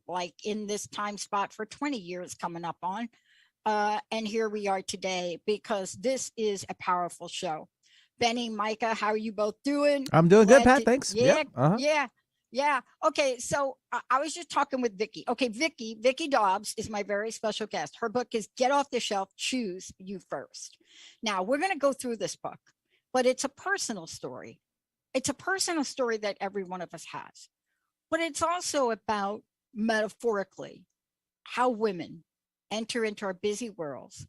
like in this time spot for 20 years coming up on. And here we are today because this is a powerful show. Benny, Micah, how are you both doing? I'm doing good, Glad Pat. to, Thanks. Yep. yeah, yeah, yeah. Okay, so I was just talking with Vicki. Okay, Vicki Dobbs is my very special guest. Her book is Get Off the Shelf, Choose You First. Now, we're going to go through this book, but it's a personal story. It's a personal story that every one of us has, but it's also about metaphorically how women enter into our busy worlds,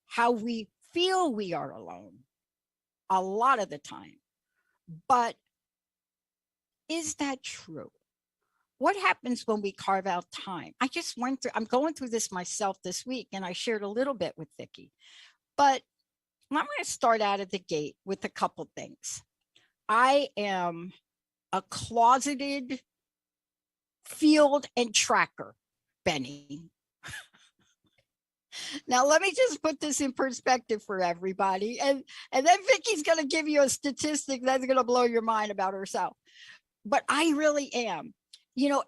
how we feel we are alone a lot of the time. But is that true? What happens when we carve out time? I'm going through this myself this week, and I shared a little bit with Vicki. But I'm going to start out of the gate with a couple things. I am a closeted field and tracker, Benny. Now, let me just put this in perspective for everybody. And then Vicki's going to give you a statistic that's going to blow your mind about herself. But I really am.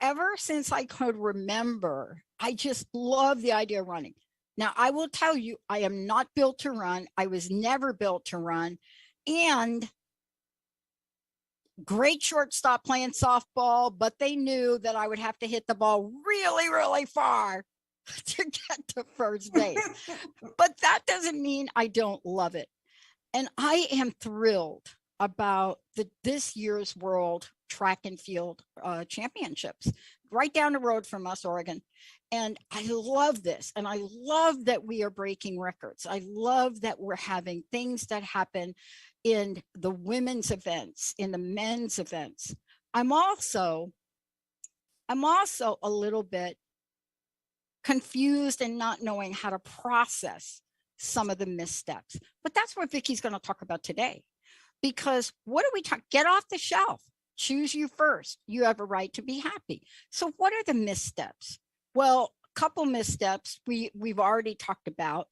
Ever since I could remember, I just love the idea of running. Now, I will tell you, I am not built to run. I was never built to run. And great shortstop playing softball, but they knew that I would have to hit the ball really, really far to get to first base. But that doesn't mean I don't love it. And I am thrilled about this year's World Track and Field Championships right down the road from us, Oregon. And I love this. And I love that we are breaking records. I love that we're having things that happen in the women's events, in the men's events. I'm also a little bit confused and not knowing how to process some of the missteps. But that's what Vicki's going to talk about today. Because what do we talk? Get off the shelf. Choose you first. You have a right to be happy. So what are the missteps? Well, a couple missteps we've already talked about.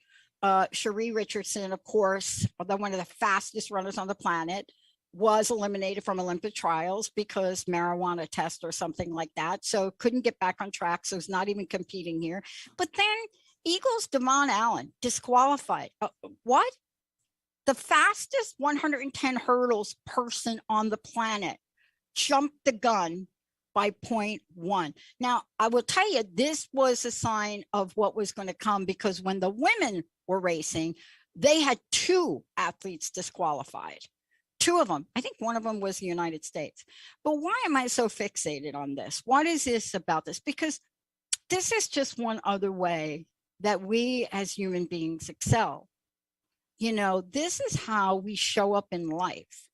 Cherie Richardson, of course, one of the fastest runners on the planet, was eliminated from Olympic trials because marijuana test or something like that. So couldn't get back on track. So it's not even competing here. But then Eagles Devon Allen disqualified. What? The fastest 110 hurdles person on the planet jumped the gun by 0.1. Now, I will tell you, this was a sign of what was going to come because when the women were racing, they had two athletes disqualified. Two of them. I think one of them was the United States. But why am I so fixated on this? What is this about this? Because this is just one other way that we as human beings excel. This is how we show up in life.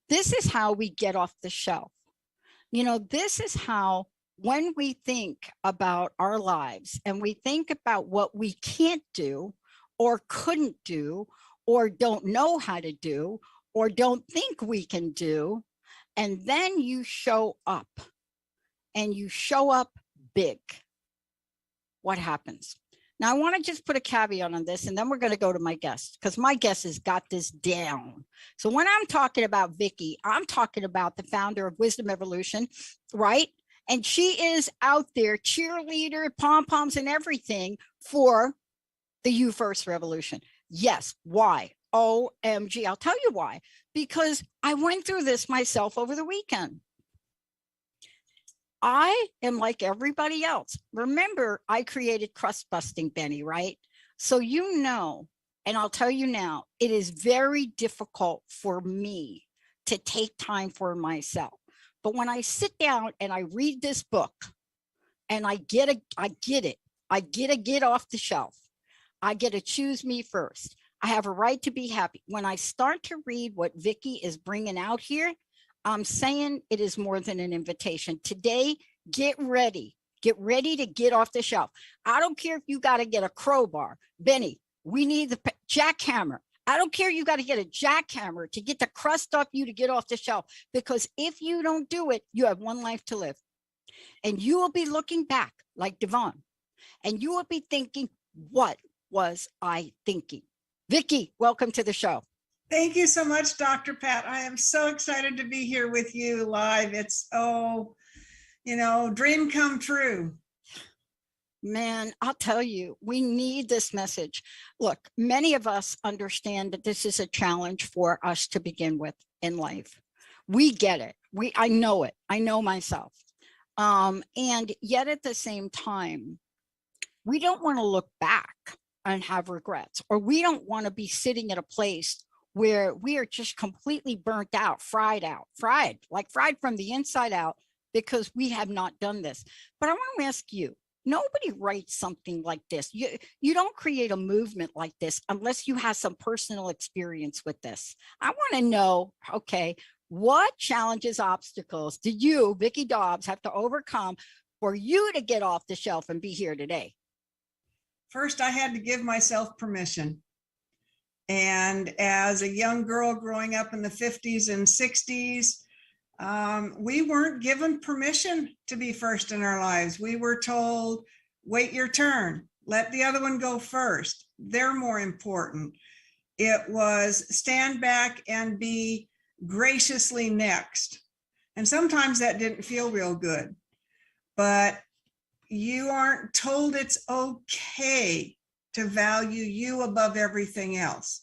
This is how we get off the shelf. This is how, when we think about our lives and we think about what we can't do or couldn't do or don't know how to do or don't think we can do, and then you show up and you show up big, what happens? Now, I want to just put a caveat on this, and then we're going to go to my guest because my guest has got this down. So when I'm talking about Vicki, I'm talking about the founder of Wisdom Evolution, right? And she is out there, cheerleader, pom-poms and everything for the You First revolution. Yes. Why? OMG. I'll tell you why. Because I went through this myself over the weekend. I am like everybody else. Remember, I created crust busting, Benny, right? So and I'll tell you now, it is very difficult for me to take time for myself. But when I sit down and I read this book and I get it. I get to get off the shelf. I get to choose me first. I have a right to be happy. When I start to read what Vicki is bringing out here, I'm saying it is more than an invitation. Today, get ready. Get ready to get off the shelf. I don't care if you got to get a crowbar. Benny, we need the jackhammer. I don't care you got to get a jackhammer to get the crust off you to get off the shelf. Because if you don't do it, you have one life to live. And you will be looking back like Devon. And you will be thinking, what was I thinking? Vicki, welcome to the show. Thank you so much, Dr. Pat. I am so excited to be here with you live. It's dream come true. Man, I'll tell you, we need this message. Look, many of us understand that this is a challenge for us to begin with in life. We get it. I know it. I know myself. And yet at the same time, we don't want to look back and have regrets, or we don't want to be sitting at a place where we are just completely burnt out, fried from the inside out, because we have not done this. But I want to ask you, nobody writes something like this. You don't create a movement like this unless you have some personal experience with this. I want to know, okay, what challenges, obstacles did you, Vicki Dobbs, have to overcome for you to get off the shelf and be here today? First, I had to give myself permission. And as a young girl growing up in the 50s and 60s, we weren't given permission to be first in our lives. We were told, wait your turn, let the other one go first. They're more important. It was stand back and be graciously next. And sometimes that didn't feel real good, but you aren't told it's okay to value you above everything else.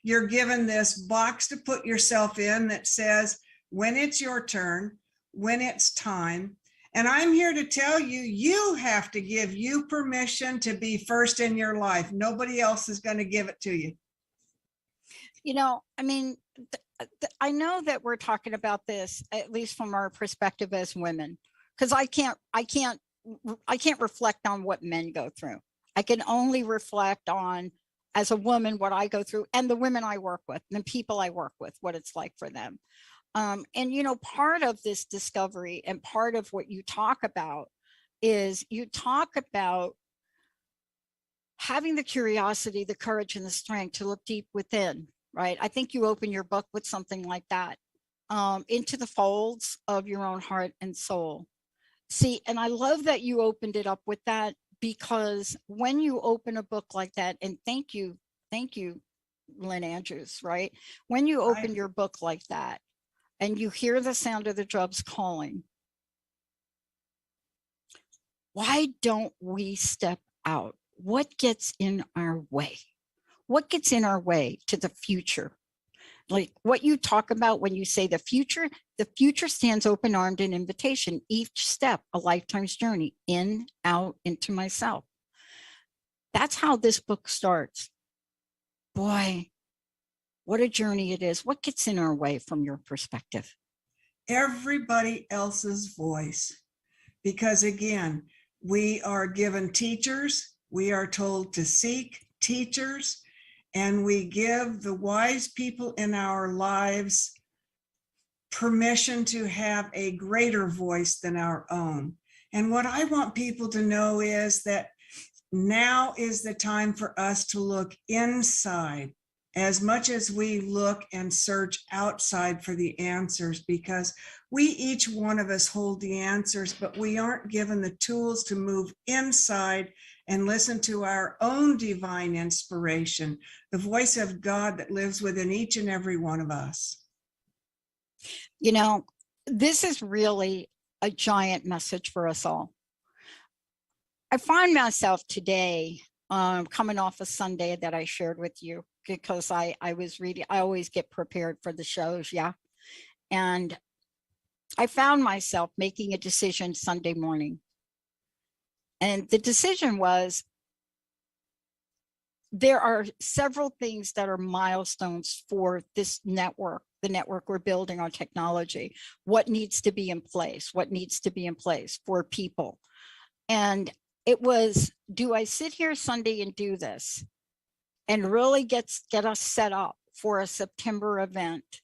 You're given this box to put yourself in that says, when it's your turn, when it's time. And I'm here to tell you, you have to give you permission to be first in your life. Nobody else is going to give it to you. I mean, I know that we're talking about this, at least from our perspective as women, because I can't reflect on what men go through. I can only reflect on, as a woman, what I go through, and the women I work with, and the people I work with, what it's like for them. And part of this discovery and part of what you talk about is you talk about having the curiosity, the courage, and the strength to look deep within, right? I think you open your book with something like that, into the folds of your own heart and soul. See, and I love that you opened it up with that, because when you open a book like that, and thank you, Lynn Andrews, right? When you open your book like that, and you hear the sound of the drums calling, why don't we step out? What gets in our way? What gets in our way to the future? Like what you talk about when you say the future stands open-armed in invitation. Each step, a lifetime's journey, in, out, into myself. That's how this book starts. Boy, what a journey it is. What gets in our way from your perspective? Everybody else's voice. Because again, we are given teachers. We are told to seek teachers, and we give the wise people in our lives permission to have a greater voice than our own. And what I want people to know is that now is the time for us to look inside as much as we look and search outside for the answers, because we, each one of us, hold the answers, but we aren't given the tools to move inside and listen to our own divine inspiration, the voice of God that lives within each and every one of us. This is really a giant message for us all. I find myself today, coming off a Sunday that I shared with you, because I was reading, I always get prepared for the shows. Yeah. And I found myself making a decision Sunday morning. And the decision was, there are several things that are milestones for this network, the network we're building on technology. What needs to be in place? What needs to be in place for people? And it was, do I sit here Sunday and do this and really get us set up for a September event,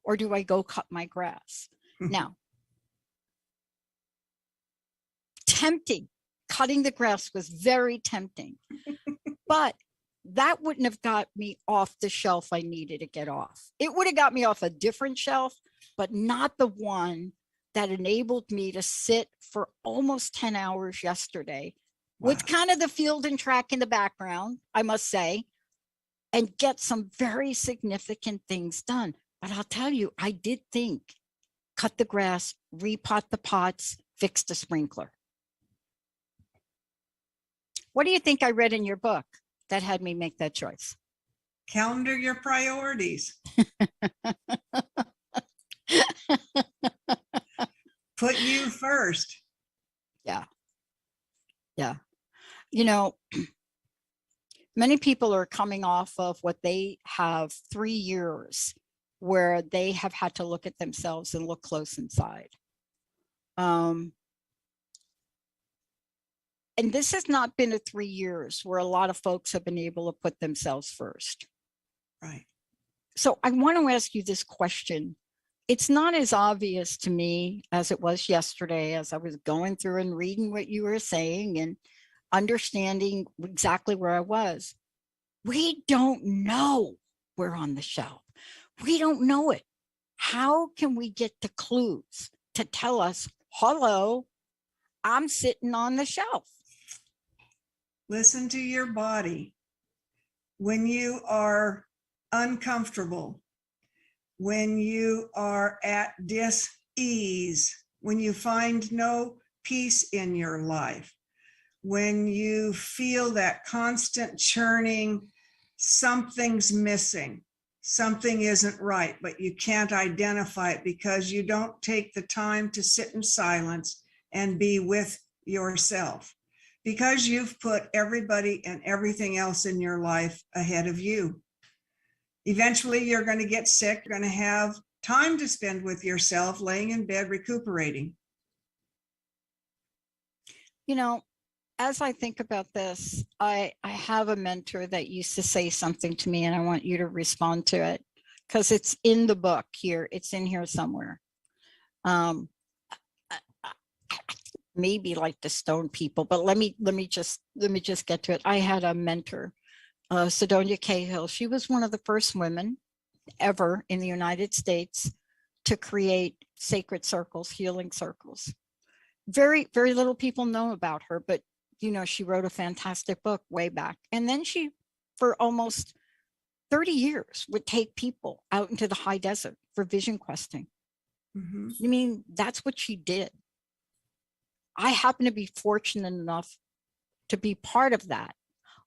or do I go cut my grass? Now, tempting. Cutting the grass was very tempting, but that wouldn't have got me off the shelf I needed to get off. It would have got me off a different shelf, but not the one that enabled me to sit for almost 10 hours yesterday. Wow. With kind of the field and track in the background, I must say, and get some very significant things done. But I'll tell you, I did think, cut the grass, repot the pots, fixed a sprinkler. What do you think I read in your book that had me make that choice? Calendar your priorities. Put you first. Yeah. Yeah. You know, many people are coming off of what they have 3 years where they have had to look at themselves and look close inside. And this has not been a 3 years where a lot of folks have been able to put themselves first. Right. So I want to ask you this question. It's not as obvious to me as it was yesterday, as I was going through and reading what you were saying and understanding exactly where I was. We don't know we're on the shelf. We don't know it. How can we get the clues to tell us, hello, I'm sitting on the shelf? Listen to your body. When you are uncomfortable, when you are at dis-ease, when you find no peace in your life, when you feel that constant churning, something's missing, something isn't right, but you can't identify it because you don't take the time to sit in silence and be with yourself, because you've put everybody and everything else in your life ahead of you. Eventually, you're going to get sick. You're going to have time to spend with yourself, laying in bed, recuperating. You know, as I think about this, I have a mentor that used to say something to me, and I want you to respond to it because it's in the book here. It's in here somewhere. Maybe like the stone people, but let me just get to it. I had a mentor, Sidonia Cahill. She was one of the first women ever in the United States to create sacred circles, healing circles. Very, very little people know about her, but you know, she wrote a fantastic book way back. And then she, for almost 30 years, would take people out into the high desert for vision questing. Mm-hmm. I mean, that's what she did. I happen to be fortunate enough to be part of that,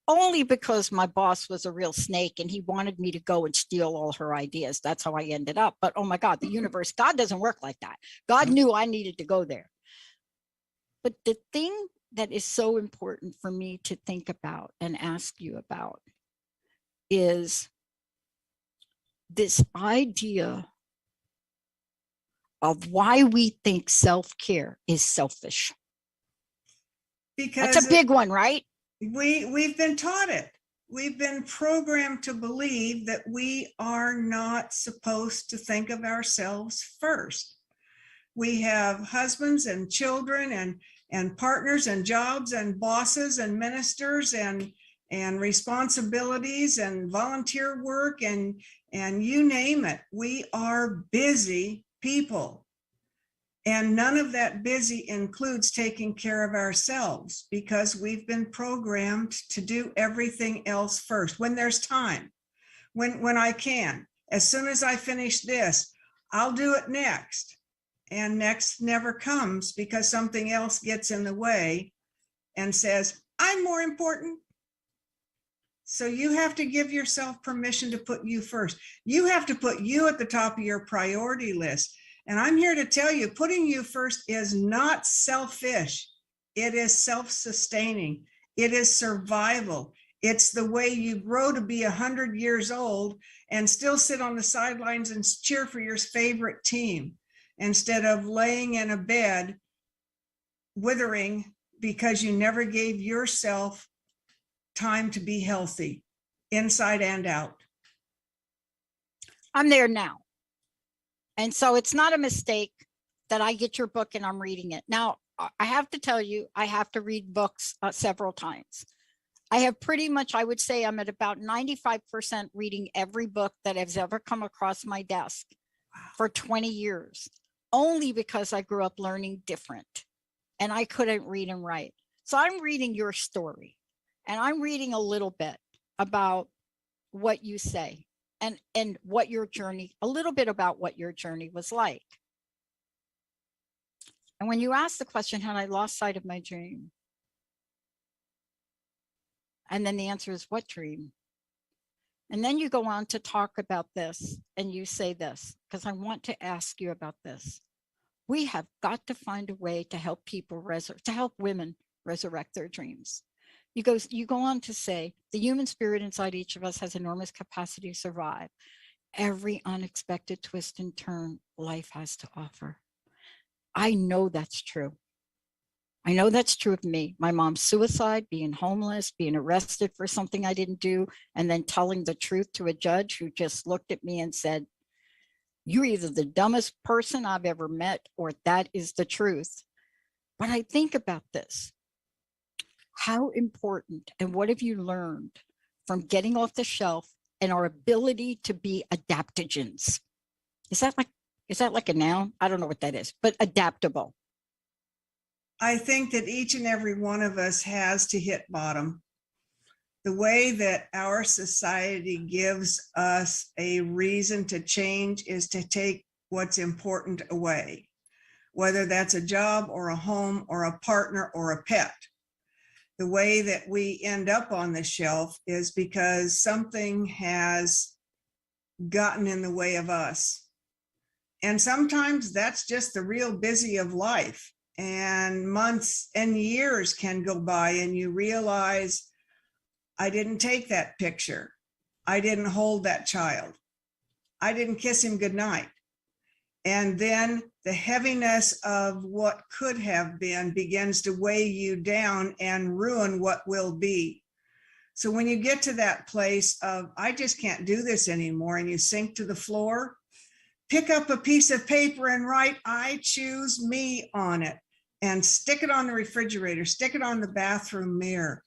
only because my boss was a real snake and he wanted me to go and steal all her ideas. That's how I ended up. But oh my God, the universe, God doesn't work like that. God knew I needed to go there. But the thing that is so important for me to think about and ask you about is this idea of why we think self-care is selfish. Because that's a big one, right? We've been taught it. We've been programmed to believe that we are not supposed to think of ourselves first. We have husbands and children and partners and jobs and bosses and ministers and responsibilities and volunteer work and you name it. We are busy people. And none of that busy includes taking care of ourselves, because we've been programmed to do everything else first. When there's time, when I can, as soon as I finish this, I'll do it next. And next never comes because something else gets in the way and says, I'm more important. So you have to give yourself permission to put you first. You have to put you at the top of your priority list. And I'm here to tell you, putting you first is not selfish. It is self-sustaining. It is survival. It's the way you grow to be 100 years old and still sit on the sidelines and cheer for your favorite team, instead of laying in a bed withering because you never gave yourself time to be healthy, inside and out. I'm there now. And so it's not a mistake that I get your book and I'm reading it. Now, I have to tell you, I have to read books several times. I have pretty much, I would say I'm at about 95% reading every book that has ever come across my desk for 20 years, only because I grew up learning different and I couldn't read and write. So I'm reading your story and I'm reading a little bit about what you say and what your journey, a little bit about what your journey was like. And when you ask the question, had I lost sight of my dream? And then the answer is, what dream? And then you go on to talk about this, and you say this, because I want to ask you about this. We have got to find a way to help people, to help women resurrect their dreams. You go on to say, the human spirit inside each of us has enormous capacity to survive every unexpected twist and turn life has to offer. I know that's true. I know that's true of me. My mom's suicide, being homeless, being arrested for something I didn't do, and then telling the truth to a judge who just looked at me and said, you're either the dumbest person I've ever met, or that is the truth. But I think about this. How important, and what have you learned from getting off the shelf and our ability to be adaptogens? Is that like a noun? I don't know what that is, but adaptable. I think that each and every one of us has to hit bottom. The way that our society gives us a reason to change is to take what's important away, whether that's a job or a home or a partner or a pet. The way that we end up on the shelf is because something has gotten in the way of us. And sometimes that's just the real busy of life. And months and years can go by and you realize, I didn't take that picture. I didn't hold that child. I didn't kiss him goodnight. And then the heaviness of what could have been begins to weigh you down and ruin what will be. So when you get to that place of, I just can't do this anymore, and you sink to the floor, pick up a piece of paper and write, I choose me on it, and stick it on the refrigerator, stick it on the bathroom mirror,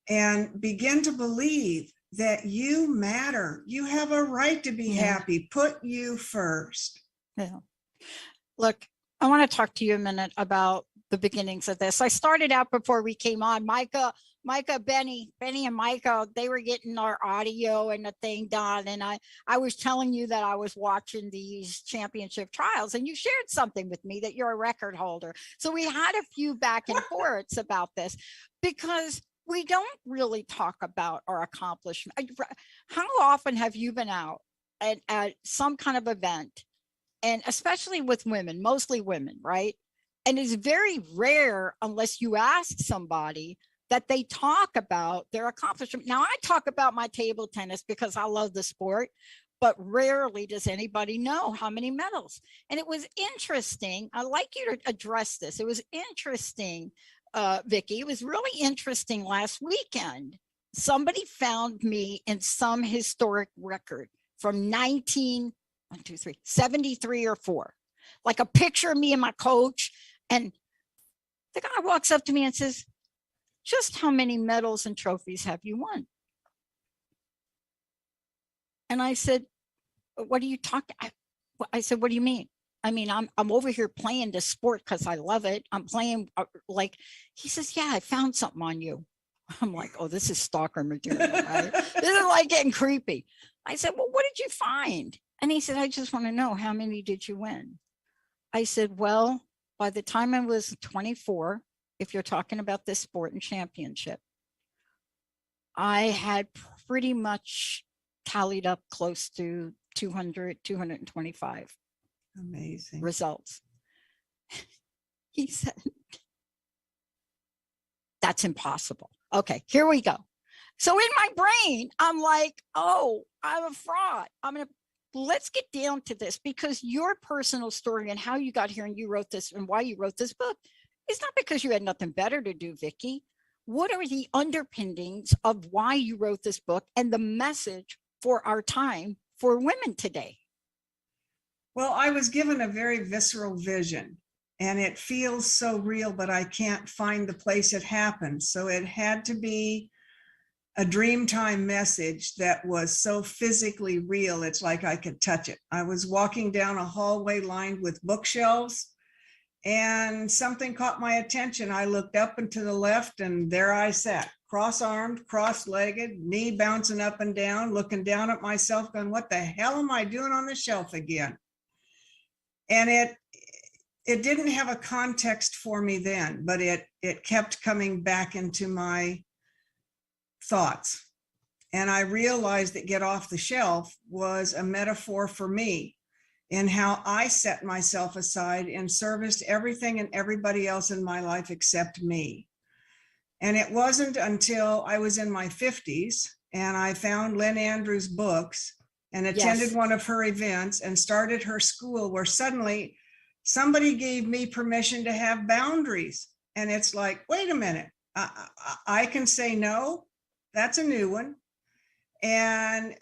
and begin to believe that you matter. You have a right to be happy. Put you first. Yeah. Look, I want to talk to you a minute about the beginnings of this. I started out before we came on. Micah, Benny and Micah, they were getting our audio and the thing done. And I was telling you that I was watching these championship trials, and you shared something with me that you're a record holder. So we had a few back and forths about this, because we don't really talk about our accomplishment. How often have you been out at some kind of event, and especially with women, mostly women, right? And it's very rare, unless you ask somebody, that they talk about their accomplishment. Now, I talk about my table tennis because I love the sport, but rarely does anybody know how many medals. And it was interesting. I'd like you to address this. It was interesting, Vicki. It was really interesting last weekend. Somebody found me in some historic record from 73 or 4, like a picture of me and my coach. And the guy walks up to me and says, just how many medals and trophies have you won? And I said, what are you talking? I said, what do you mean? I mean, I'm over here playing this sport because I love it. I'm playing he says, yeah, I found something on you. I'm like, oh, this is stalker material, right? This is like getting creepy. I said, well, what did you find? And he said, I just want to know, how many did you win? I said, well, by the time I was 24, if you're talking about this sport and championship, I had pretty much tallied up close to 200, 225 Amazing results. He said, that's impossible. Okay, here we go. So in my brain, I'm like, oh, I'm a fraud. Let's get down to this, because your personal story and how you got here and you wrote this and why you wrote this book is not because you had nothing better to do, Vicki. What are the underpinnings of why you wrote this book and the message for our time for women today? Well, I was given a very visceral vision, and it feels so real, but I can't find the place it happened. So it had to be a Dreamtime message that was so physically real, it's like I could touch it. I was walking down a hallway lined with bookshelves, and something caught my attention. I looked up and to the left, and there I sat, cross-armed, cross-legged, knee bouncing up and down, looking down at myself, going, what the hell am I doing on the shelf again? And it didn't have a context for me then, but it kept coming back into my thoughts. And I realized that get off the shelf was a metaphor for me in how I set myself aside and serviced everything and everybody else in my life except me. And it wasn't until I was in my 50s and I found Lynn Andrews' books and attended one of her events and started her school, where suddenly somebody gave me permission to have boundaries. And it's like, wait a minute, I can say no. That's a new one. And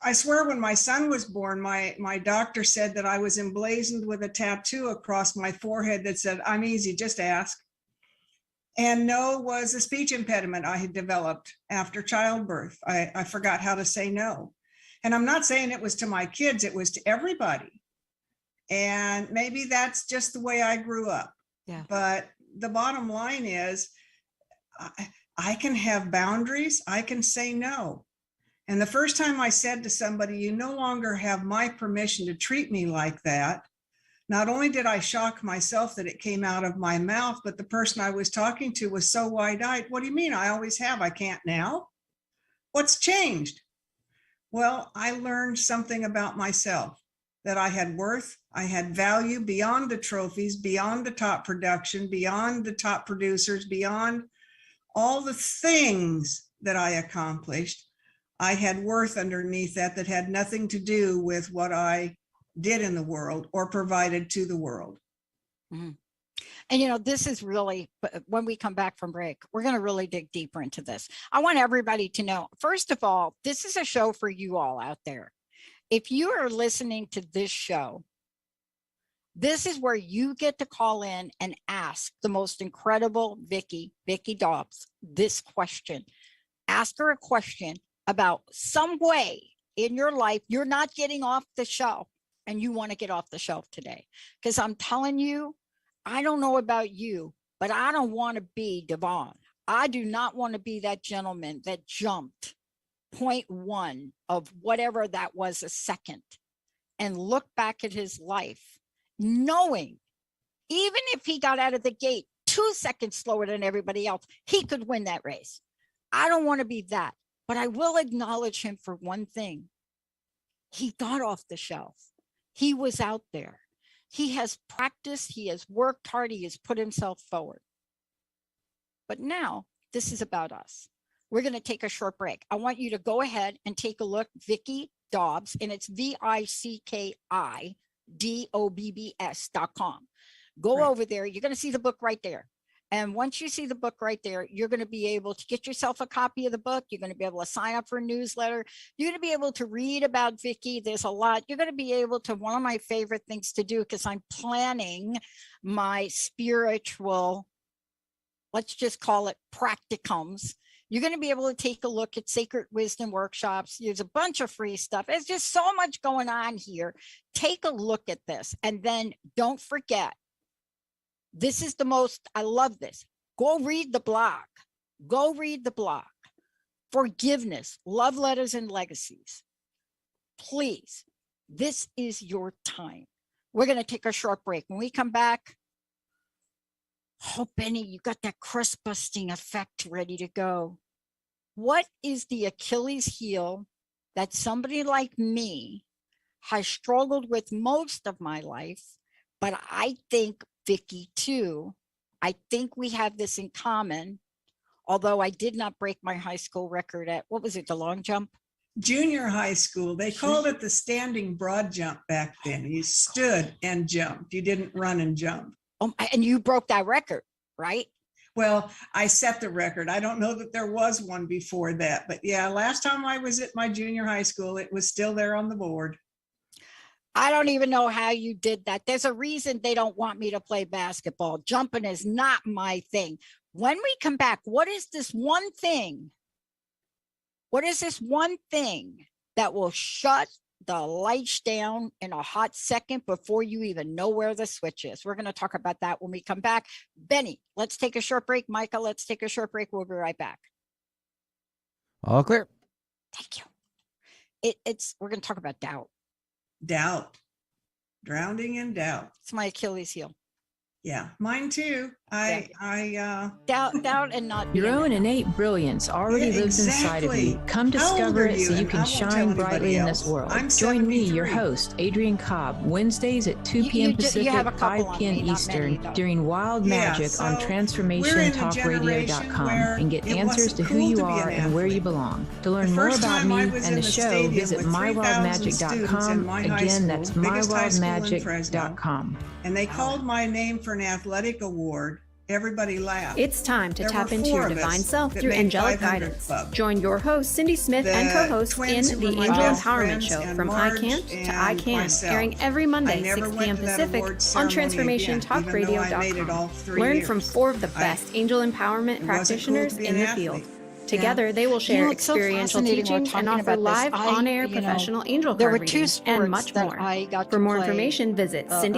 I swear, when my son was born, my doctor said that I was emblazoned with a tattoo across my forehead that said, "I'm easy, just ask." And no was a speech impediment I had developed after childbirth. I forgot how to say no. And I'm not saying it was to my kids, it was to everybody. And maybe that's just the way I grew up. Yeah. But the bottom line is, I can have boundaries. I can say no. And the first time I said to somebody, "You no longer have my permission to treat me like that," not only did I shock myself that it came out of my mouth, but the person I was talking to was so wide-eyed. "What do you mean? I always have. I can't now. What's changed?" Well, I learned something about myself, that I had worth, I had value beyond the trophies, beyond the top production, beyond the top producers, beyond all the things that I accomplished. I had worth underneath that had nothing to do with what I did in the world or provided to the world. Mm-hmm. And this is really, when we come back from break, we're going to really dig deeper into this. I want everybody to know, first of all, this is a show for you all out there. If you are listening to this show, this is where you get to call in and ask the most incredible Vicki Dobbs this question. Ask her a question about some way in your life you're not getting off the shelf and you want to get off the shelf today. Because I'm telling you, I don't know about you, but I don't want to be Devon. I do not want to be that gentleman that jumped 0.1 of whatever that was a second and look back at his life, knowing even if he got out of the gate 2 seconds slower than everybody else, he could win that race. I don't want to be that, but I will acknowledge him for one thing. He got off the shelf. He was out there. He has practiced. He has worked hard. He has put himself forward. But now this is about us. We're going to take a short break. I want you to go ahead and take a look, Vicki Dobbs, and it's VICKIDOBBS.com. Go Right. over there. You're going to see the book right there. And once you see the book right there, you're going to be able to get yourself a copy of the book. You're going to be able to sign up for a newsletter. You're going to be able to read about Vicki. There's a lot. You're going to be able to, one of my favorite things to do, because I'm planning my spiritual, let's just call it practicums. You're going to be able to take a look at Sacred Wisdom workshops. There's a bunch of free stuff. There's just so much going on here. Take a look at this. And then don't forget, this is the most, I love this. Go read the blog. Go read the blog. Forgiveness, love letters and legacies. Please, this is your time. We're going to take a short break. When we come back, oh, Benny, you got that crust busting effect ready to go. What is the Achilles heel that somebody like me has struggled with most of my life? But I think Vicki too. I think we have this in common, although I did not break my high school record at, what was it, the long jump? Junior high school. They called it the standing broad jump back then. You stood and jumped. You didn't run and jump. Oh, and you broke that record, right? Well, I set the record. I don't know that there was one before that, but yeah, last time I was at my junior high school, it was still there on the board. I don't even know how you did that. There's a reason they don't want me to play basketball. Jumping is not my thing. When we come back, what is this one thing? What is this one thing that will shut the lights down in a hot second before you even know where the switch is? We're going to talk about that when we come back. Benny, let's take a short break. Micah, let's take a short break. We'll be right back. All clear. Thank you. We're going to talk about doubt. Doubt. Drowning in doubt. It's my Achilles heel. Yeah, mine too. Doubt and not Your being own enough. innate brilliance already Yeah, lives inside of you. exactly. Come How old discover are it so you? you And can I won't tell shine brightly anybody in this else. world. I'm Join me, your 73. host, Adrian Cobb, Wednesdays at 2 You- p.m. you Pacific, have a couple 5 on p.m. me, not many, Eastern, though. during Wild Yeah, Magic on so we're in the generation TransformationTalkRadio.com where and get it answers wasn't to who cool you to be are an and where you athlete. belong. To The learn more first about time me I was and in the the show, stadium visit with 3,000 students in mywildmagic.com. my high Again, school, that's biggest high school in Fresno, mywildmagic.com. and they called my name for an athletic award. Everybody laughed. It's time to There tap were into 4 your of divine us self that through made angelic 500 guidance. Club. Join your host, Cindy Smith, and The co-host twins in who were the my Angel best Empowerment friends, Show and from Marge I Can't to I and Can, myself. airing every I Monday, never 6 went p.m. to that Pacific award on ceremony again, even though I made it all TransformationTalkRadio.com. 3 Learn years. from 4 of the best angel empowerment It wasn't cool practitioners to be in an the athlete. field. Together, they will share It's so experiential fascinating we're teachings and talking offer about this. live on-air professional angel There card were 2 readings and sports much that more. I got For to more play, information, visit early on.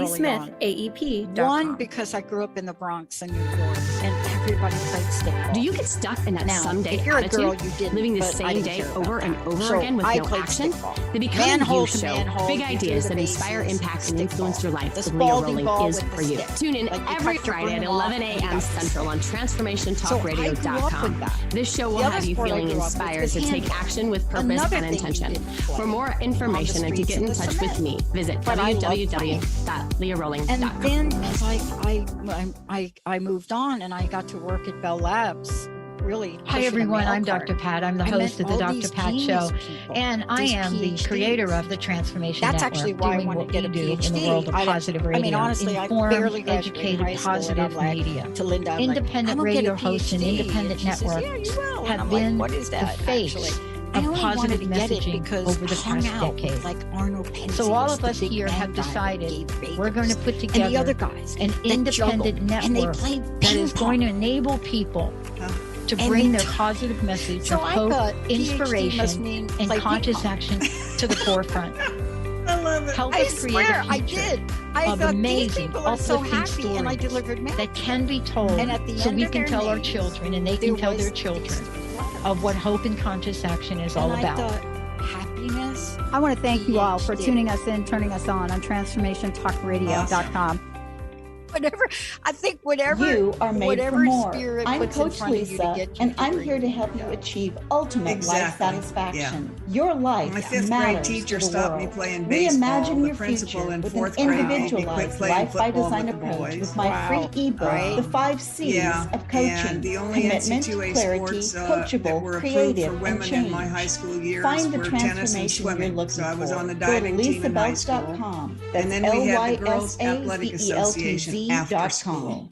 CindySmithAEP.com. One, because I grew up in the Bronx in New York, and everybody played stickball. Do you get stuck in that Now, someday if you're attitude, a girl, you didn't, living the but I same didn't day care about over and that. over So again with I no played action? stickball. The Becoming Manhole You to Show, manhole, big you do ideas the that inspire, bases, impact, and stickball. influence your life This with Leah balding Rowling ball is with the for you. stick. Tune in Like, you every cut your Friday at broom off 11 and you a.m. got this Central on So I grew up with TransformationTalkRadio.com. that. This show will The other have you sport I feeling grew up with inspired was to take handball. action with purpose Another and thing you intention. didn't play For more on the information and to streets get in in the touch with cement. me, visit But I loved playing. www.leahrowling.com. And then as I moved on and I got to work at Bell Labs, really. Hi, pushing a everyone. mail I'm cart. Dr. Pat. I'm the I host met of the all Dr. these Pat genius Show, people, and I these am the PhDs. creator of the Transformation That's Network, actually why I doing wanted what to get we a do in the PhD. world of positive radio. I mean, honestly, I informed, barely graduated educated, high school, and positive I'm like, media. to Linda, I'm like, Independent I'm gonna get a radio hosts and PhD. independent And she says, networks yeah, you will. And have I'm been like, what is that the face actually? of I only wanted positive to get it messaging because over the I hung past out decade. with, like Arnold Penzias, So all of the us big here man have guy that decided gave we're going to bagels, put and the together other guys an that independent juggled, and they network played that is ping going to pong. enable people to And bring they their t- positive message So of I hope, thought PhD must inspiration, mean and play ping conscious pong. action to the forefront. I love it. Help I us create swear, a I future did. I of thought these amazing, people are so uplifting happy, and I stories delivered mail. that can be told, And at the so end we of can their tell our names, children and they there can tell was their these children letters. of what hope and conscious action is all And about. I thought, happiness. I want to thank you all for PhD. tuning us in, turning us on TransformationTalkRadio.com. Whatever, I think whatever You are made whatever for more. spirit I'm puts in Coach front of you to Lisa, get you and to I'm where here to you help need you to go. achieve ultimate Exactly, life satisfaction. Your life My 5th grade matters teacher to the stopped me world. playing baseball. Reimagine The your principal future in with an 4th grade made me quit individualized playing life by football design with the approach boys. with my Wow. free ebook, Right. The 5 C's Yeah, of Coaching: and the only commitment, NCAA clarity, sports that coachable, were approved creative, for and women in my high change. school years Find the were tennis and transformation you're swimming. looking So I was for. on the Go to diving team in high school. lisabelts.com. That's And then we had the Girls Athletic LYSABELTZ.com. Association after school.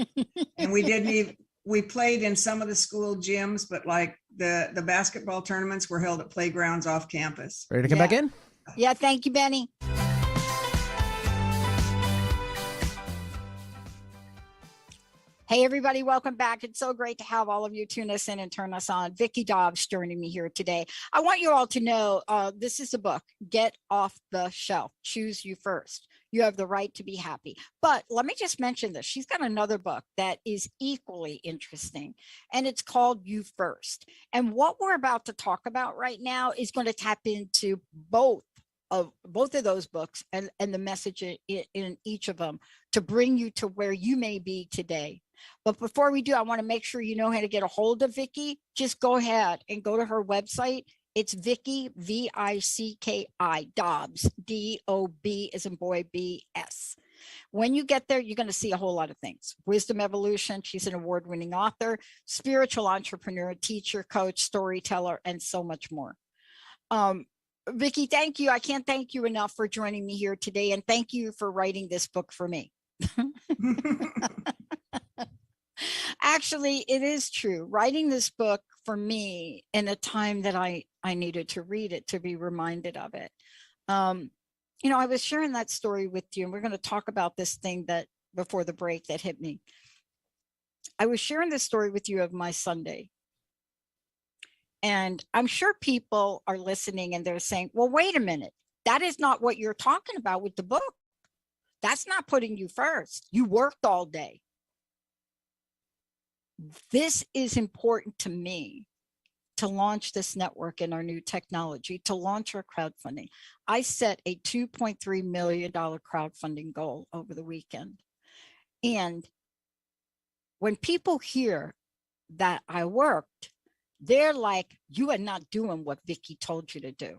And we didn't even, we played in some of the school gyms, but like the basketball tournaments were held at playgrounds off campus. Ready to come Yeah. back in? Yeah, thank you, Benny. Hey, everybody, welcome back. It's so great to have all of you tune us in and turn us on. Vicki Dobbs joining me here today. I want you all to know this is a book, Get Off the Shelf, Choose You First. You have the right to be happy. But let me just mention this. She's got another book that is equally interesting, and it's called You First. And what we're about to talk about right now is going to tap into both of those books and the message in each of them to bring you to where you may be today. But before we do, I want to make sure you know how to get a hold of Vicki. Just go ahead and go to her website. It's Vicki, V-I-C-K-I, Dobbs, D-O-B as in boy, B-S. When you get there, you're going to see a whole lot of things. Wisdom Evolution. She's an award-winning author, spiritual entrepreneur, teacher, coach, storyteller, and so much more. Vicki, thank you. I can't thank you enough for joining me here today. And thank you for writing this book for me. Actually, it is true. Writing this book for me in a time that I needed to read it, to be reminded of it. You know, I was sharing that story with you, and we're going to talk about this thing that before the break that hit me. I was sharing this story with you of my Sunday. And I'm sure people are listening and they're saying, well, wait a minute. That is not what you're talking about with the book. That's not putting you first. You worked all day. This is important to me to launch this network and our new technology, to launch our crowdfunding. I set a $2.3 million crowdfunding goal over the weekend. And when people hear that I worked, they're like, you are not doing what Vicki told you to do.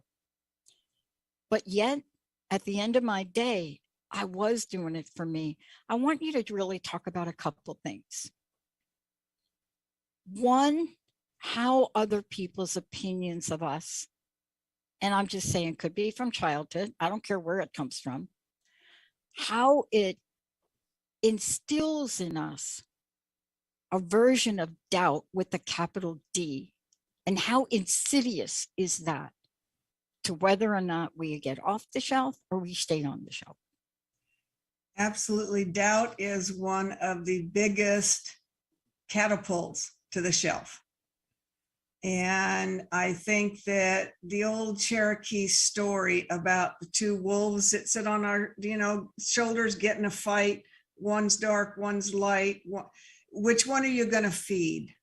But yet, at the end of my day, I was doing it for me. I want you to really talk about a couple things. One, how other people's opinions of us, and I'm just saying could be from childhood, I don't care where it comes from, how it instills in us a version of doubt with a capital D, and how insidious is that to whether or not we get off the shelf or we stay on the shelf. Absolutely. Doubt is one of the biggest catapults to the shelf. And I think that the old Cherokee story about the two wolves that sit on our, shoulders, get in a fight, one's dark, one's light, which one are you going to feed?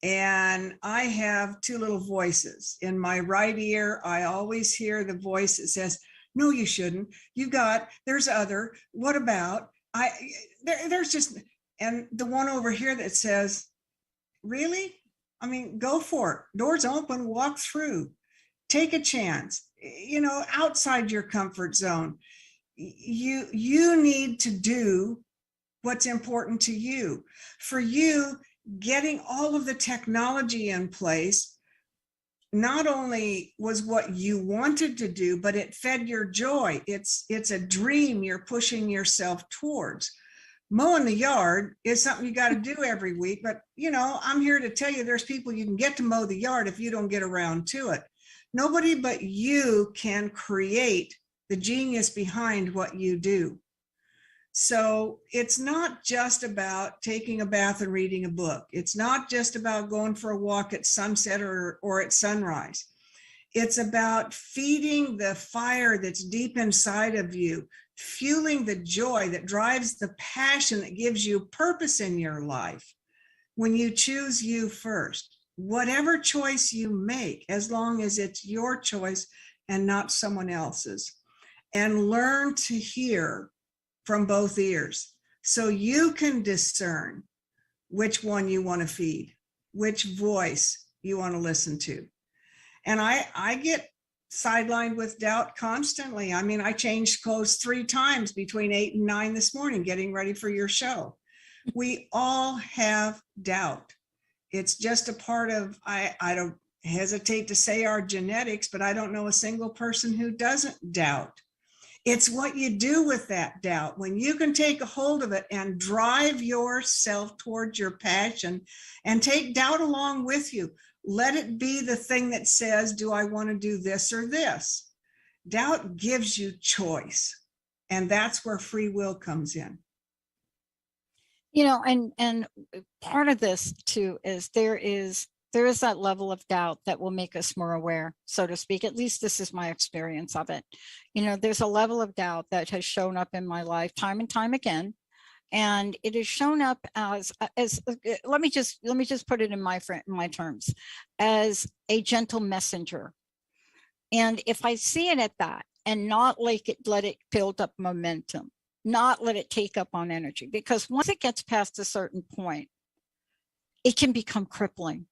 And I have two little voices. In my right ear, I always hear the voice that says, no, you shouldn't. There's other, what about? There's just, and the one over here that says, really? I mean, go for it. Doors open, walk through, take a chance, outside your comfort zone. You need to do what's important to you. For you, getting all of the technology in place not only was what you wanted to do, but it fed your joy. It's a dream you're pushing yourself towards. Mowing the yard is something you got to do every week, but I'm here to tell you there's people you can get to mow the yard if you don't get around to it. Nobody but you can create the genius behind what you do. So it's not just about taking a bath and reading a book. It's not just about going for a walk at sunset or at sunrise. It's about feeding the fire that's deep inside of you, fueling the joy that drives the passion that gives you purpose in your life. When you choose you first, whatever choice you make, as long as it's your choice and not someone else's, and learn to hear from both ears so you can discern which one you want to feed, which voice you want to listen to. And I get sidelined with doubt constantly. I mean, I changed clothes 3 times between 8 and 9 this morning, getting ready for your show. We all have doubt. It's just a part of, I don't hesitate to say our genetics, but I don't know a single person who doesn't doubt. It's what you do with that doubt. When you can take a hold of it and drive yourself towards your passion and take doubt along with you. Let it be the thing that says, do I want to do this or this? Doubt gives you choice. And that's where free will comes in. And part of this too is there is that level of doubt that will make us more aware, so to speak. At least this is my experience of it. There's a level of doubt that has shown up in my life time and time again. And it has shown up as let me just put it in my terms, as a gentle messenger. And if I see it at that and not let it build up momentum, not let it take up on energy, because once it gets past a certain point, it can become crippling.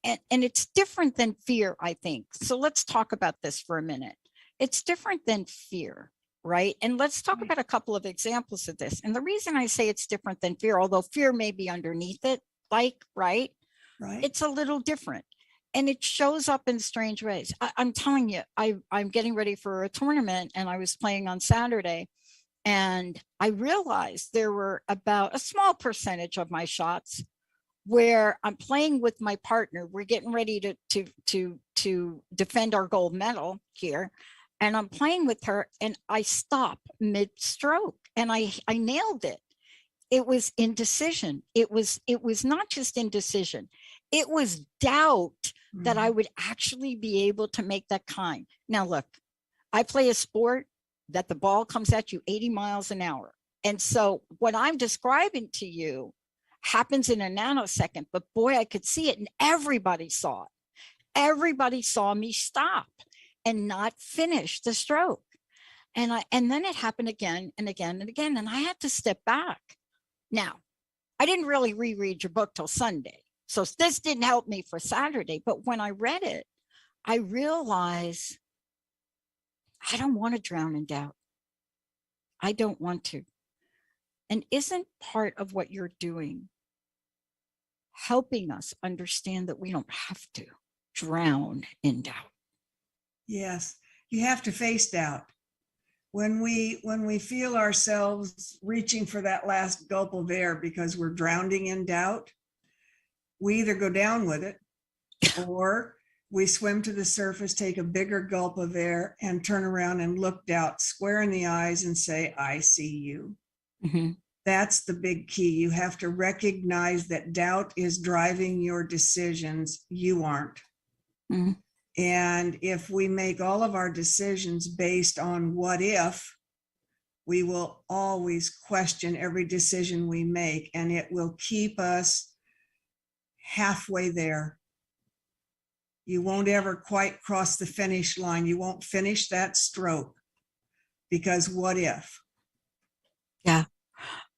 And it's different than fear, I think. So let's talk about this for a minute. It's different than fear, right? And let's talk about a couple of examples of this. And the reason I say it's different than fear, although fear may be underneath it, right? It's a little different. And it shows up in strange ways. I'm telling you, I'm getting ready for a tournament, and I was playing on Saturday, and I realized there were about a small percentage of my shots where I'm playing with my partner. We're getting ready to defend our gold medal here. And I'm playing with her, and I stop mid-stroke, and I nailed it. It was indecision. It was not just indecision. It was doubt that I would actually be able to make that kind. Now, look, I play a sport that the ball comes at you 80 miles an hour. And so what I'm describing to you happens in a nanosecond, but boy, I could see it, and everybody saw it. Everybody saw me stop and not finish the stroke. And then it happened again and again and again, and I had to step back. Now, I didn't really reread your book till Sunday. So this didn't help me for Saturday. But when I read it, I realized I don't want to drown in doubt. I don't want to. And isn't part of what you're doing helping us understand that we don't have to drown in doubt? Yes, you have to face doubt. When we feel ourselves reaching for that last gulp of air because we're drowning in doubt, we either go down with it or we swim to the surface, take a bigger gulp of air, and turn around and look doubt square in the eyes and say, I see you. Mm-hmm. That's the big key. You have to recognize that doubt is driving your decisions. You aren't. Mm-hmm. And if we make all of our decisions based on what if, we will always question every decision we make, and it will keep us halfway there. You won't ever quite cross the finish line. You won't finish that stroke because what if? Yeah.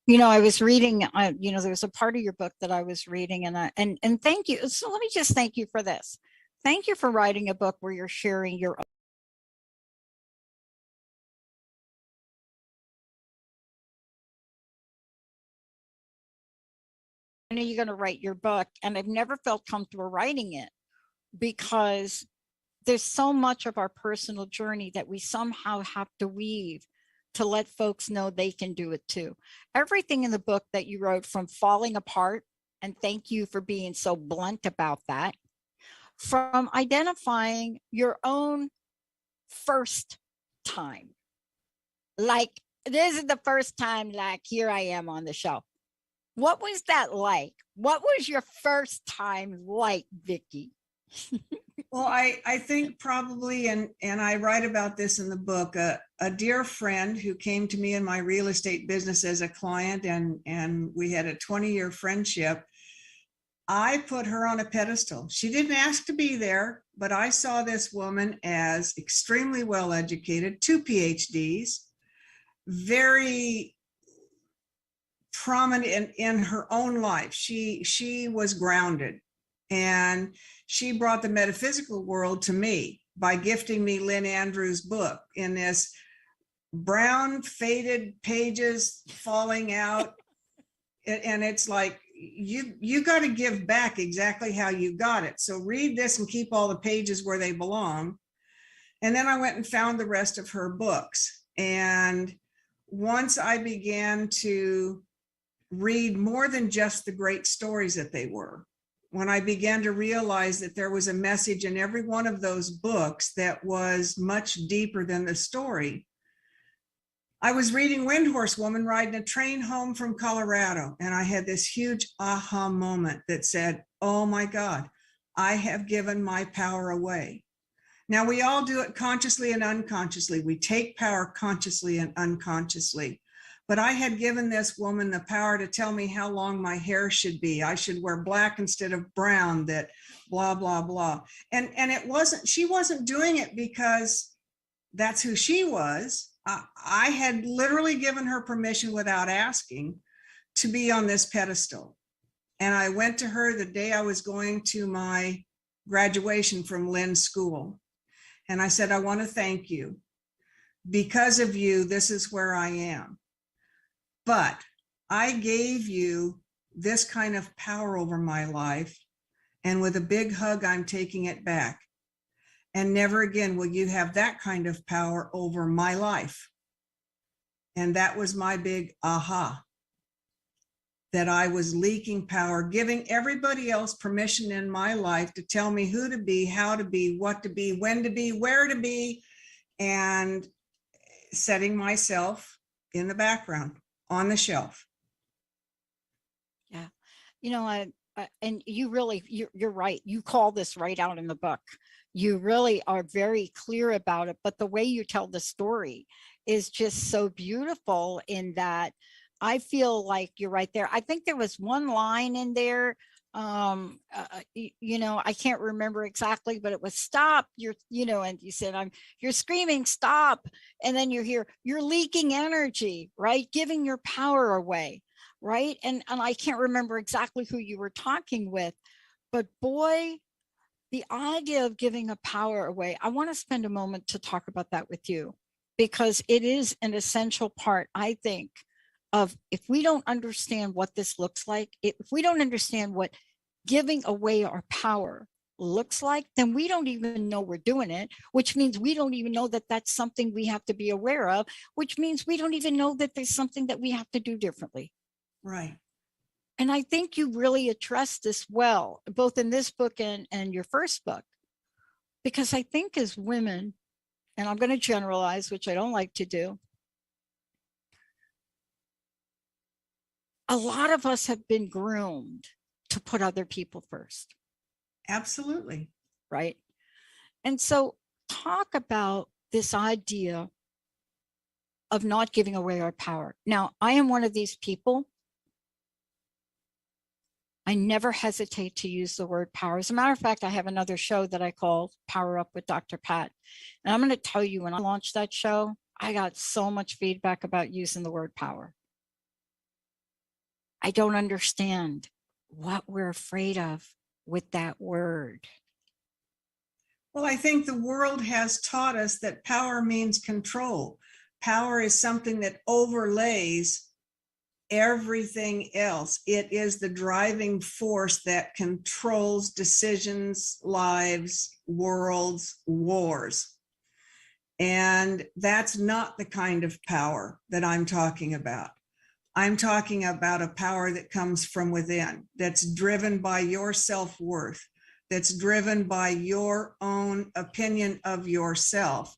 You know, I was reading, there was a part of your book that I was reading, and thank you. So let me just thank you for this. Thank you for writing a book where you're sharing your I know you're going to write your book, and I've never felt comfortable writing it because there's so much of our personal journey that we somehow have to weave to let folks know they can do it too. Everything in the book that you wrote, from falling apart, and thank you for being so blunt about that, from identifying your own first time. Like, this is the first time, like, here I am on the show. What was that like? What was your first time like, Vicki? Well, I think probably, and I write about this in the book, a dear friend who came to me in my real estate business as a client, and we had a 20-year friendship. I put her on a pedestal. She didn't ask to be there, but I saw this woman as extremely well educated, 2 PhDs, very prominent in her own life. She was grounded, and she brought the metaphysical world to me by gifting me Lynn Andrews' book in this brown faded pages falling out. And it's like, you got to give back exactly how you got it. So read this and keep all the pages where they belong. And then I went and found the rest of her books. And once I began to read more than just the great stories that they were, when I began to realize that there was a message in every one of those books that was much deeper than the story. I was reading Windhorse Woman riding a train home from Colorado, and I had this huge aha moment that said, oh my God, I have given my power away. Now, we all do it consciously and unconsciously. We take power consciously and unconsciously. But I had given this woman the power to tell me how long my hair should be. I should wear black instead of brown, that blah, blah, blah. And it wasn't, she wasn't doing it because that's who she was. I had literally given her permission without asking to be on this pedestal. And I went to her the day I was going to my graduation from Lynn's school. And I said, I want to thank you. Because of you, this is where I am. But I gave you this kind of power over my life. And with a big hug, I'm taking it back. And never again will you have that kind of power over my life. And that was my big aha, that I was leaking power, giving everybody else permission in my life to tell me who to be, how to be, what to be, when to be, where to be, and setting myself in the background on the shelf. Yeah. You know, and you really, you're right. You call this right out in the book. You really are very clear about it, but the way you tell the story is just so beautiful in that I feel like you're right there. I think there was one line in there, you know, I can't remember exactly, but it was stop, you're, you know, and you said, you're screaming, stop. And then you hear, you're leaking energy, right? Giving your power away. right? And I can't remember exactly who you were talking with, but boy, the idea of giving a power away, I want to spend a moment to talk about that with you, because it is an essential part, I think, of if we don't understand what this looks like, if we don't understand what giving away our power looks like, then we don't even know we're doing it, which means we don't even know that that's something we have to be aware of, which means we don't even know that there's something that we have to do differently. Right. And I think you really address this well, both in this book and your first book, because I think as women, and I'm going to generalize, which I don't like to do, a lot of us have been groomed to put other people first. Absolutely. Right. And so talk about this idea of not giving away our power. Now, I am one of these people. I never hesitate to use the word power. As a matter of fact, I have another show that I call Power Up with Dr. Pat. And I'm going to tell you, when I launched that show, I got so much feedback about using the word power. I don't understand what we're afraid of with that word. Well, I think the world has taught us that power means control. Power is something that overlays everything else. It is the driving force that controls decisions, lives, worlds, wars. And that's not the kind of power that I'm talking about. I'm talking about a power that comes from within, that's driven by your self-worth, that's driven by your own opinion of yourself,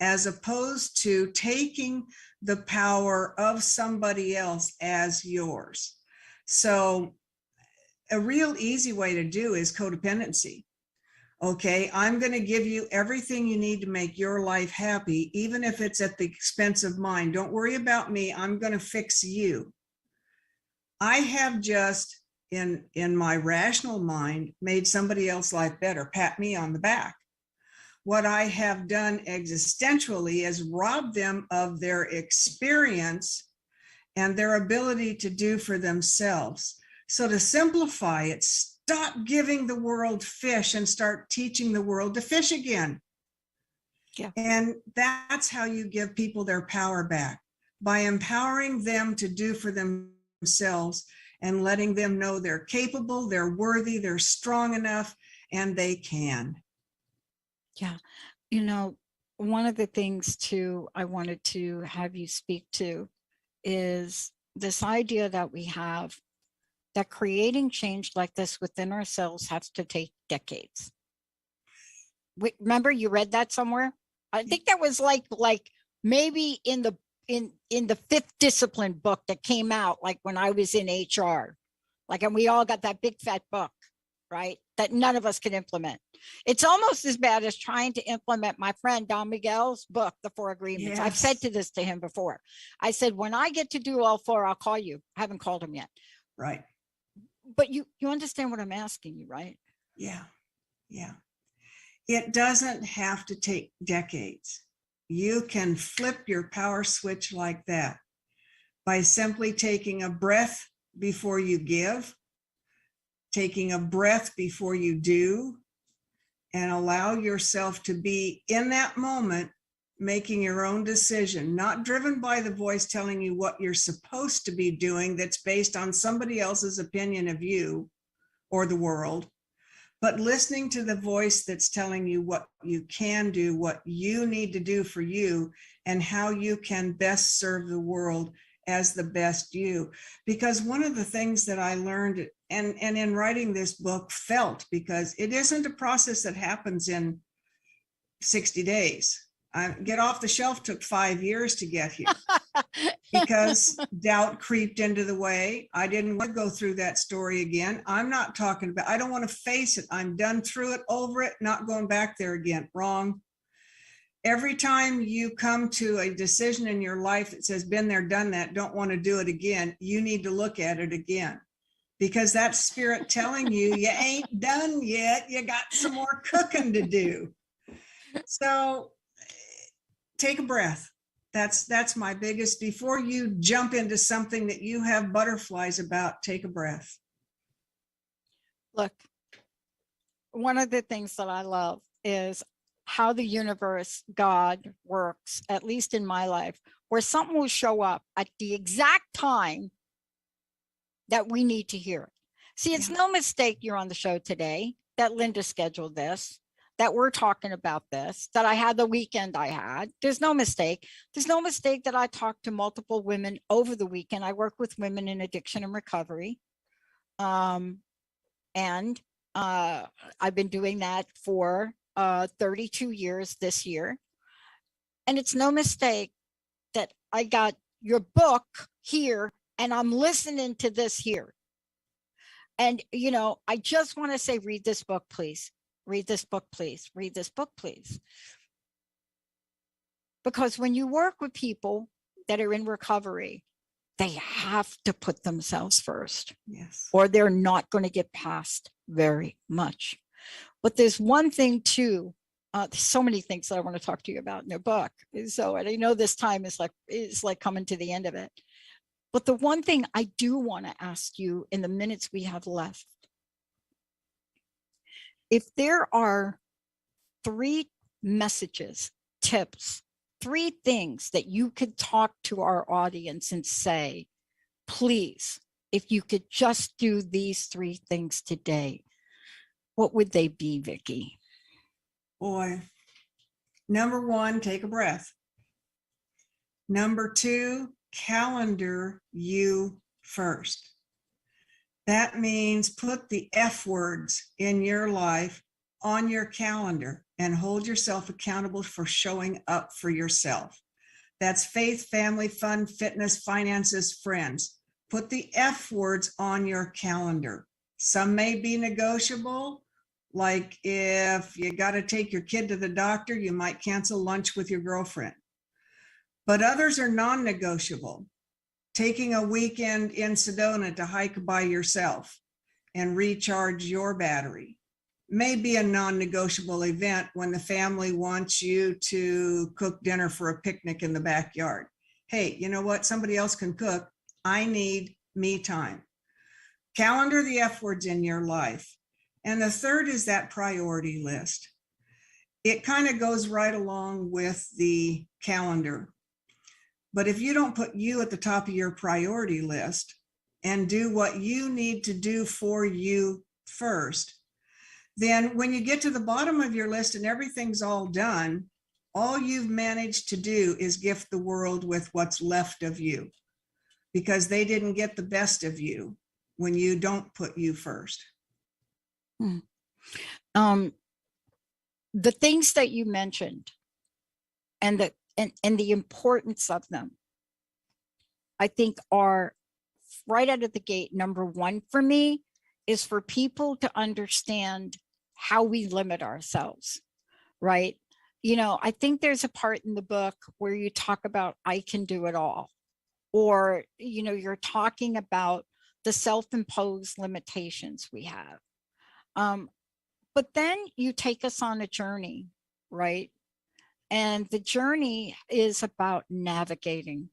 as opposed to taking the power of somebody else as yours. So a real easy way to do is codependency. Okay, I'm going to give you everything you need to make your life happy, even if it's at the expense of mine. Don't worry about me. I'm going to fix you. I have just, in my rational mind, made somebody else's life better, pat me on the back. What I have done existentially is rob them of their experience and their ability to do for themselves. So to simplify it, stop giving the world fish and start teaching the world to fish again. Yeah. And that's how you give people their power back, by empowering them to do for themselves and letting them know they're capable, they're worthy, they're strong enough, and they can. Yeah. You know, one of the things too, I wanted to have you speak to is this idea that we have that creating change like this within ourselves has to take decades. Remember you read that somewhere? I think that was like maybe in the 5th discipline book that came out, like when I was in HR, like, and we all got that big fat book, right? That none of us can implement. It's almost as bad as trying to implement my friend Don Miguel's book, The 4 Agreements. Yes. I've said this to him before. I said, when I get to do all 4, I'll call you. I haven't called him yet. Right. But you understand what I'm asking you, right? Yeah. Yeah. It doesn't have to take decades. You can flip your power switch like that by simply taking a breath before you give, taking a breath before you do, and allow yourself to be in that moment, making your own decision, not driven by the voice telling you what you're supposed to be doing that's based on somebody else's opinion of you or the world, but listening to the voice that's telling you what you can do, what you need to do for you, and how you can best serve the world as the best you. Because one of the things that I learned and in writing this book felt, because it isn't a process that happens in 60 days. Get Off the Shelf took 5 years to get here because doubt creeped into the way. I didn't want to go through that story again. I'm not talking about, I don't want to face it. I'm done through it, over it, not going back there again. Wrong. Every time you come to a decision in your life that says, been there, done that, don't want to do it again, you need to look at it again. Because that's spirit telling you, you ain't done yet. You got some more cooking to do. So take a breath. That's my biggest. Before you jump into something that you have butterflies about, take a breath. Look, one of the things that I love is how the universe, God works, at least in my life, where something will show up at the exact time that we need to hear it. See, it's no mistake you're on the show today, that Linda scheduled this, that we're talking about this, that I had the weekend I had. There's no mistake. There's no mistake that I talked to multiple women over the weekend. I work with women in addiction and recovery. And I've been doing that for 32 years this year. And it's no mistake that I got your book here and I'm listening to this here. And, you know, I just want to say, read this book, please. Read this book, please. Read this book, please. Because when you work with people that are in recovery, they have to put themselves first. Yes. Or they're not going to get past very much. But there's one thing too, there's so many things that I want to talk to you about in your book. So, and I know this time is like coming to the end of it. But the one thing I do want to ask you in the minutes we have left, if there are 3 messages, tips, 3 things that you could talk to our audience and say, please, if you could just do these 3 things today, what would they be, Vicki? Boy, number 1, take a breath. Number 2, calendar you first. That means put the F words in your life on your calendar and hold yourself accountable for showing up for yourself. That's faith, family, fun, fitness, finances, friends. Put the F words on your calendar. Some may be negotiable, like if you got to take your kid to the doctor, you might cancel lunch with your girlfriend. But others are non-negotiable. Taking a weekend in Sedona to hike by yourself and recharge your battery may be a non-negotiable event when the family wants you to cook dinner for a picnic in the backyard. Hey, you know what? Somebody else can cook. I need me time. Calendar the F words in your life. And the third is that priority list. It kind of goes right along with the calendar. But if you don't put you at the top of your priority list and do what you need to do for you first, then when you get to the bottom of your list and everything's all done, all you've managed to do is gift the world with what's left of you, because they didn't get the best of you when you don't put you first. The things that you mentioned and the importance of them, I think are right out of the gate. Number 1 for me is for people to understand how we limit ourselves, right? You know, I think there's a part in the book where you talk about, I can do it all. Or, you know, you're talking about the self-imposed limitations we have. But then you take us on a journey, right? And the journey is about navigating.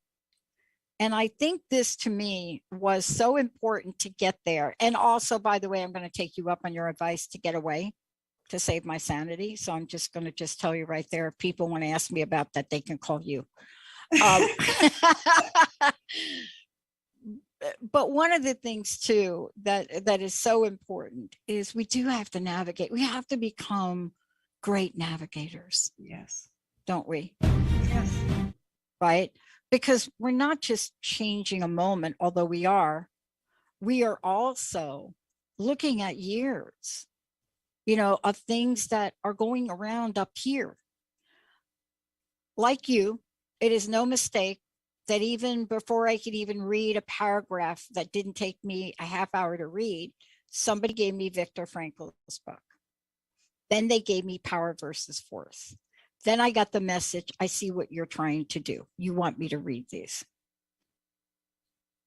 And I think this to me was so important to get there. And also, by the way, I'm going to take you up on your advice to get away, to save my sanity. So I'm just going to tell you right there, if people want to ask me about that, they can call you. But one of the things too that is so important is we do have to navigate. We have to become great navigators. Yes. Don't we? Yes. Right? Because we're not just changing a moment, although we are also looking at years, you know, of things that are going around up here. Like you, it is no mistake that even before I could even read a paragraph that didn't take me a half hour to read, somebody gave me Viktor Frankl's book. Then they gave me Power versus Force. Then I got the message, I see what you're trying to do. You want me to read these.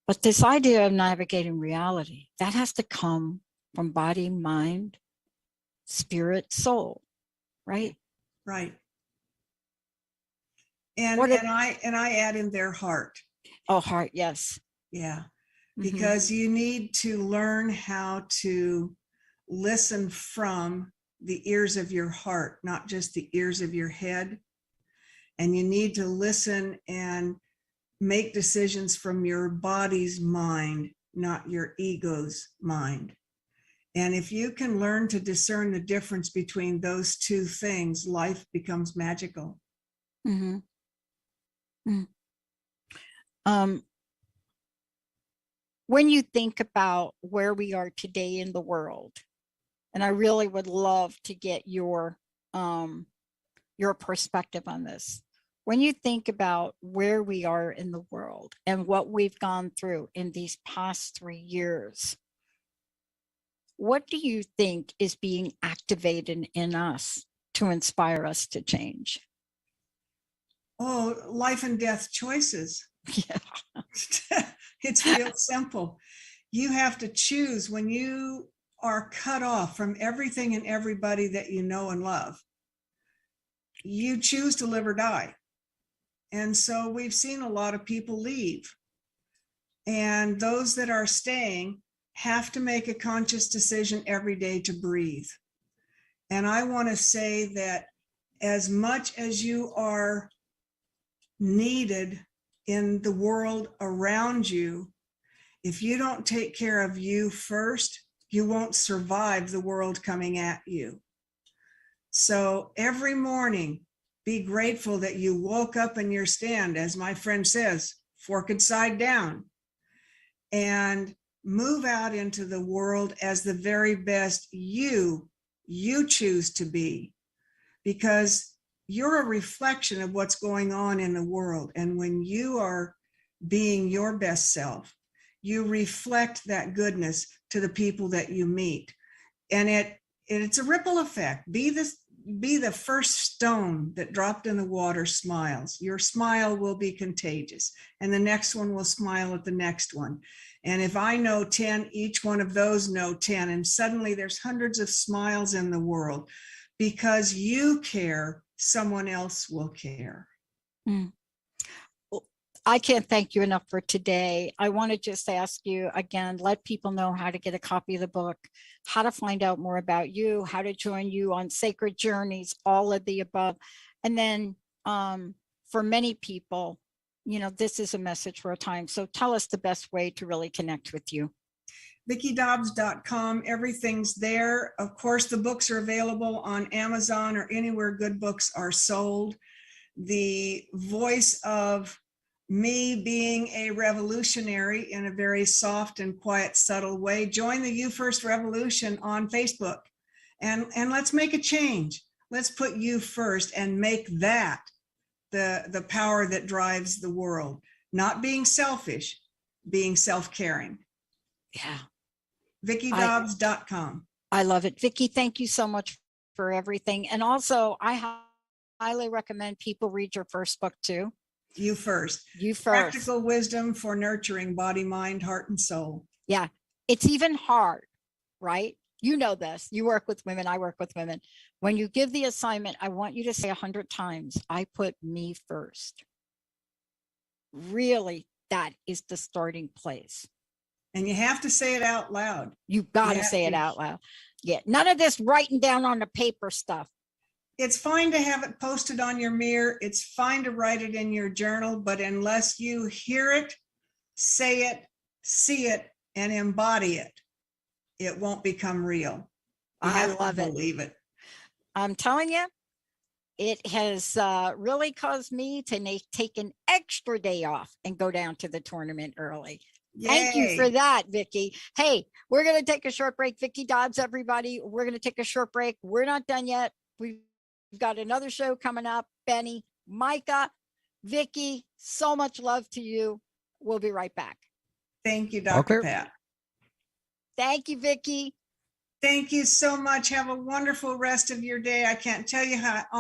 But this idea of navigating reality, that has to come from body, mind, spirit, soul, right? Right. And What and I add in their heart. Oh, heart, yes. Yeah. Mhm. Because you need to learn how to listen from the ears of your heart, not just the ears of your head. And you need to listen and make decisions from your body's mind, not your ego's mind. And if you can learn to discern the difference between those two things, life becomes magical. Mhm. Mm. When you think about where we are today in the world, and I really would love to get your perspective on this. When you think about where we are in the world and what we've gone through in these past 3 years, what do you think is being activated in us to inspire us to change? Oh, life and death choices. Yeah. It's real simple. You have to choose when you are cut off from everything and everybody that you know and love. You choose to live or die. And so we've seen a lot of people leave. And those that are staying have to make a conscious decision every day to breathe. And I want to say that as much as you are needed in the world around you, if you don't take care of you first, you won't survive the world coming at you. So every morning, be grateful that you woke up in your stand, as my friend says, forked side down, and move out into the world as the very best you choose to be, because you're a reflection of what's going on in the world. And when you are being your best self, you reflect that goodness to the people that you meet. And it's a ripple effect. Be the first stone that dropped in the water smiles. Your smile will be contagious, and the next one will smile at the next one. And if I know 10, each one of those know 10, and suddenly there's hundreds of smiles in the world. Because you care, someone else will care. Mm. I can't thank you enough for today. I want to just ask you again, let people know how to get a copy of the book, how to find out more about you, how to join you on Sacred Journeys, all of the above. And then for many people, this is a message for a time. So tell us the best way to really connect with you. VickiDobbs.com. Everything's there. Of course, the books are available on Amazon or anywhere good books are sold. The voice of me being a revolutionary in a very soft and quiet, subtle way. Join the You First Revolution on Facebook, and let's make a change. Let's put you first and make that the power that drives the world. Not being selfish, being self-caring. Yeah. VickiDobbs.com. I love it. Vicki, thank you so much for everything. And also, I highly recommend people read your first book too. You First. You First. Practical wisdom for nurturing body, mind, heart, and soul. Yeah. It's even hard, right? You know this. You work with women. I work with women. When you give the assignment, I want you to say 100 times, I put me first. Really, that is the starting place. And you have to say it out loud. You got to say it out loud. Yeah. None of this writing down on the paper stuff. It's fine to have it posted on your mirror. It's fine to write it in your journal, but unless you hear it, say it, see it, and embody it, it won't become real. I love it. Believe it. I'm telling you, it has really caused me to take an extra day off and go down to the tournament early. Yay. Thank you for that, Vicki. Hey, we're going to take a short break. Vicki Dobbs, everybody. We're going to take a short break. We're not done yet. We've got another show coming up. Benny, Micah, Vicki, so much love to you. We'll be right back. Thank you, Dr. Okay. Pat. Thank you, Vicki. Thank you so much. Have a wonderful rest of your day. I can't tell you how